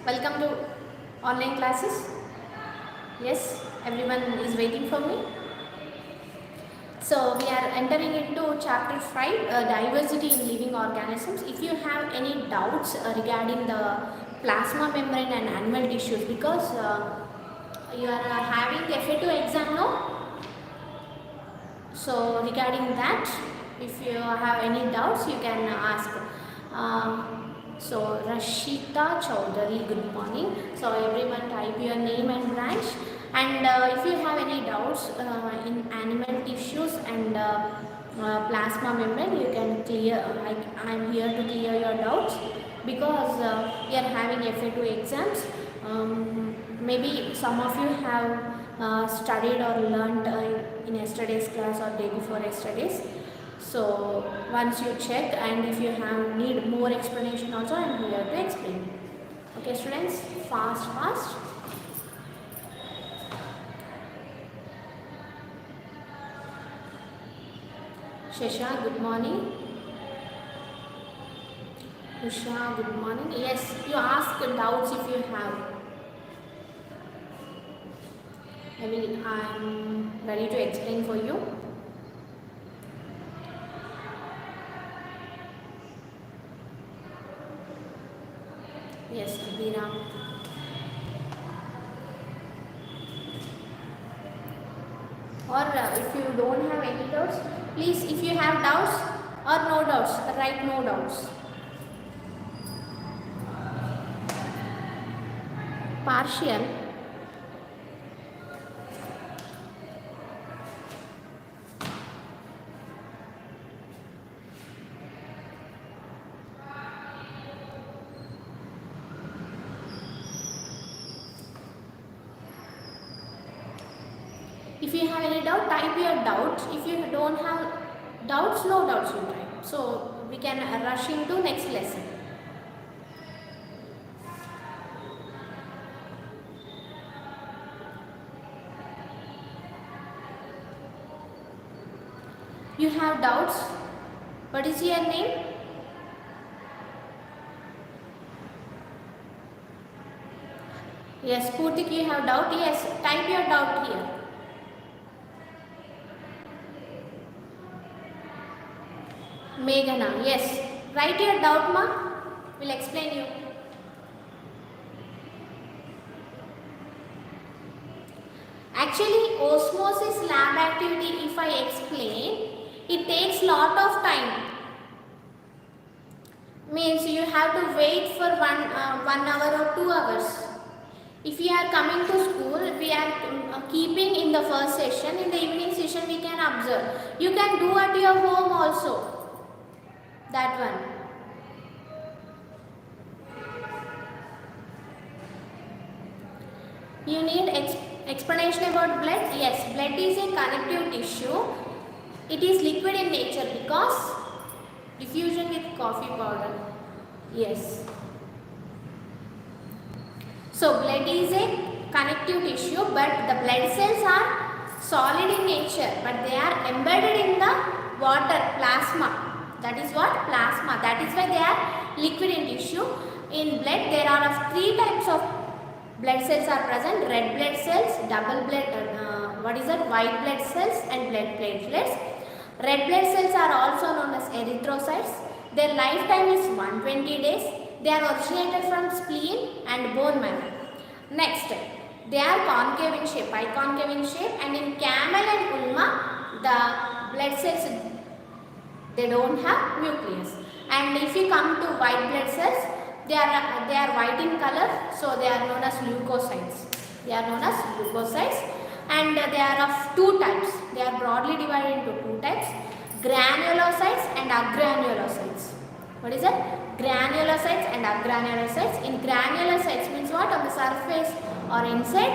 Welcome to online classes. Yes, everyone is waiting for me. So we are entering into chapter 5, diversity in living organisms. If you have any doubts regarding the plasma membrane and animal tissues, because you are having FA2 exam now, so regarding that, if you have any doubts, you can ask. So Rashita Chowdhury, good morning. So everyone type your name and branch. And if you have any doubts in animal tissues and plasma membrane, you can clear. I am here to clear your doubts because we are having FA2 exams. Maybe some of you have studied or learned in yesterday's class or day before yesterday's. So once you check, and if you have need more explanation also, I am here to explain. Okay students, fast. Shesha, good morning. Usha, good morning. Yes, you ask doubts if you have. I am ready to explain for you. Yes, Abhiram. Or if you don't have any doubts, please, if you have doubts or no doubts, write no doubts. Partial. If you have any doubt, type your doubts. If you don't have doubts, no doubts you type. So we can rush into next lesson. You have doubts. What is your name? Yes, Purtik, you have doubt. Yes, type your doubt here. Meghana, yes. Write your doubt, ma. We'll explain you. Actually, osmosis lab activity, if I explain, it takes lot of time. Means you have to wait for 1 hour or 2 hours. If we are coming to school, we are keeping in the first session. In the evening session, we can observe. You can do at your home also. That one. You need explanation about blood. Yes, blood is a connective tissue. It is liquid in nature because diffusion with coffee powder. Yes. So blood is a connective tissue, but the blood cells are solid in nature, but they are embedded in the water, plasma. That is what? Plasma. That is why they are liquid in tissue. In blood, there are of 3 types of blood cells are present: red blood cells, white blood cells, and blood platelets. Red blood cells are also known as erythrocytes. Their lifetime is 120 days. They are originated from spleen and bone marrow. Next, they are concave in shape, biconcave in shape, and in camel and ulma, the blood cells, they don't have nucleus. And if you come to white blood cells, they are white in color, so they are known as leukocytes. And they are of 2 types. They are broadly divided into 2 types: granulocytes and agranulocytes. What is it? Granulocytes and agranulocytes. In granulocytes means what? On the surface or inside,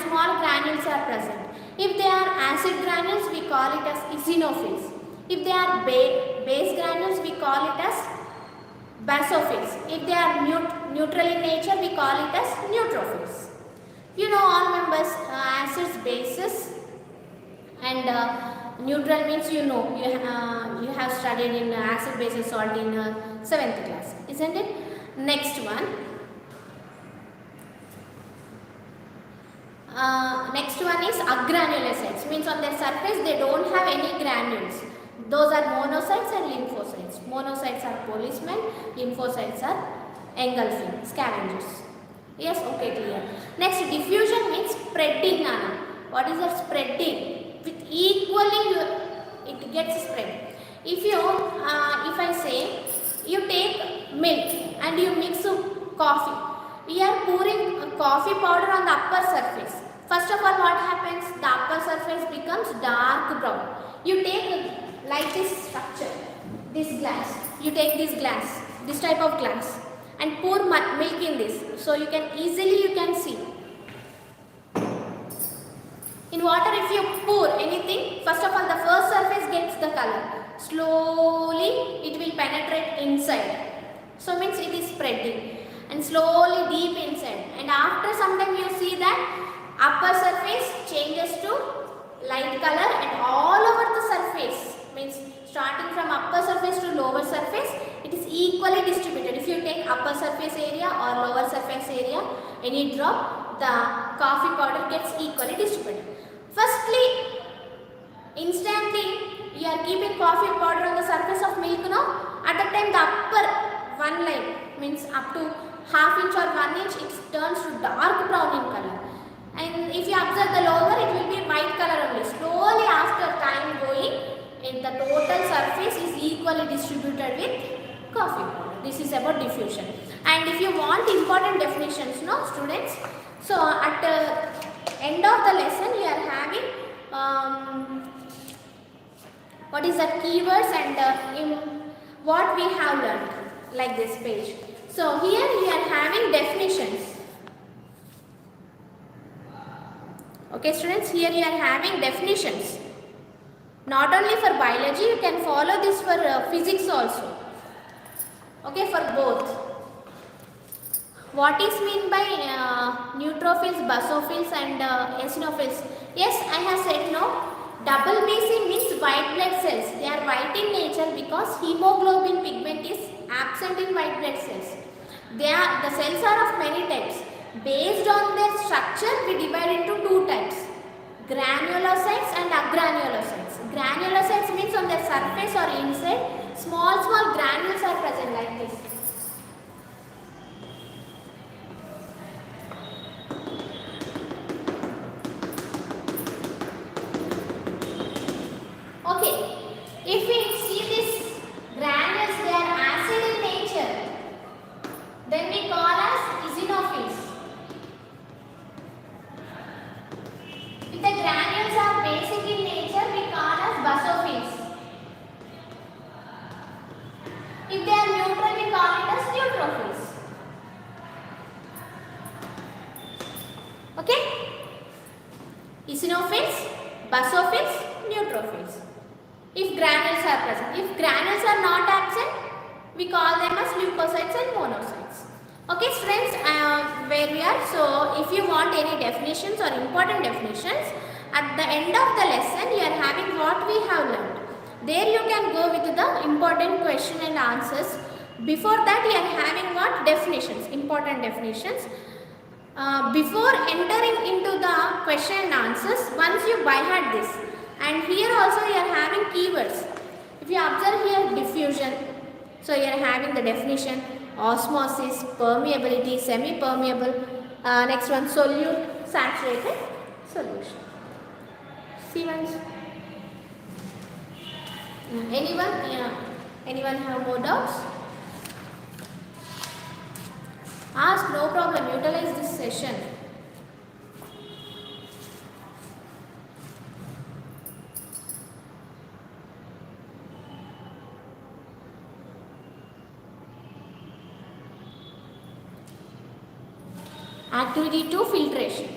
small granules are present. If they are acid granules, we call it as eosinophils. If they are base granules, we call it as basophils. If they are neutral in nature, we call it as neutrophils. You know all members, acids, bases, and neutral means you have studied in acid, base, salt in 7th class, isn't it? Next one, Next one is agranulocytes, means on their surface they don't have any granules. Those are monocytes and lymphocytes. Monocytes are policemen, lymphocytes are engulfing, scavengers. Yes, okay, clear. Next, diffusion means spreading, Nana. What is that? Spreading. With equally it gets spread. If I say you take milk and you mix coffee, we are pouring coffee powder on the upper surface. First of all, what happens? The upper surface becomes dark brown. You take like this structure, this glass. You take this glass, this type of glass, and pour milk in this. So you can easily see. In water, if you pour anything, first of all the first surface gets the color. Slowly it will penetrate inside. So means it is spreading. And slowly deep inside, and after some time you see that upper surface changes to light color, and all over the surface, means starting from upper surface to lower surface, it is equally distributed. If you take upper surface area or lower surface area, any drop, the coffee powder gets equally distributed. Firstly, instantly you are keeping coffee powder on the surface of milk, no? At that time the upper one line, means up to half inch or 1 inch, it turns to dark brown in color, and if you observe the lower, it will be white color only. Slowly after time going, and the total surface is equally distributed with coffee powder. This is about diffusion. And if you want important definitions, no students, so at the end of the lesson you are having what is the keywords and what we have learned, like this page. So here we are having definitions. Okay students, here you are having definitions. Not only for biology, you can follow this for physics also. Okay, for both. What is mean by neutrophils, basophils and eosinophils? Yes, I have said no. Double BC means white blood cells. They are white in nature because hemoglobin pigment is absent in white blood cells. The cells are of many types. Based on their structure, we divide into two types, granulocytes and agranulocytes. Granulocytes means on their surface or inside, small granules are present like this. Okay, if we see these granules, they are acid in nature, then we call as eosinophils. If the granules are basic in nature, we call as basophils. If they are neutral, we call it as neutrophils. Okay? Eosinophils, basophils, neutrophils. If granules are present. If granules are not absent, we call them as leukocytes and monocytes. Okay friends, where we are. So if you want any definitions or important definitions, at the end of the lesson you are having what we have learned. There you can go with the important question and answers. Before that you are having what? Definitions, important definitions. Before entering into the question and answers, once you by heart this, and here also you are having keywords. If you observe here, diffusion, so you are having the definition, osmosis, permeability, semi-permeable, next one solute, saturated solution. See once. Anyone? Yeah. Anyone have more doubts? Ask, no problem, utilize this session. Activity 2, filtration.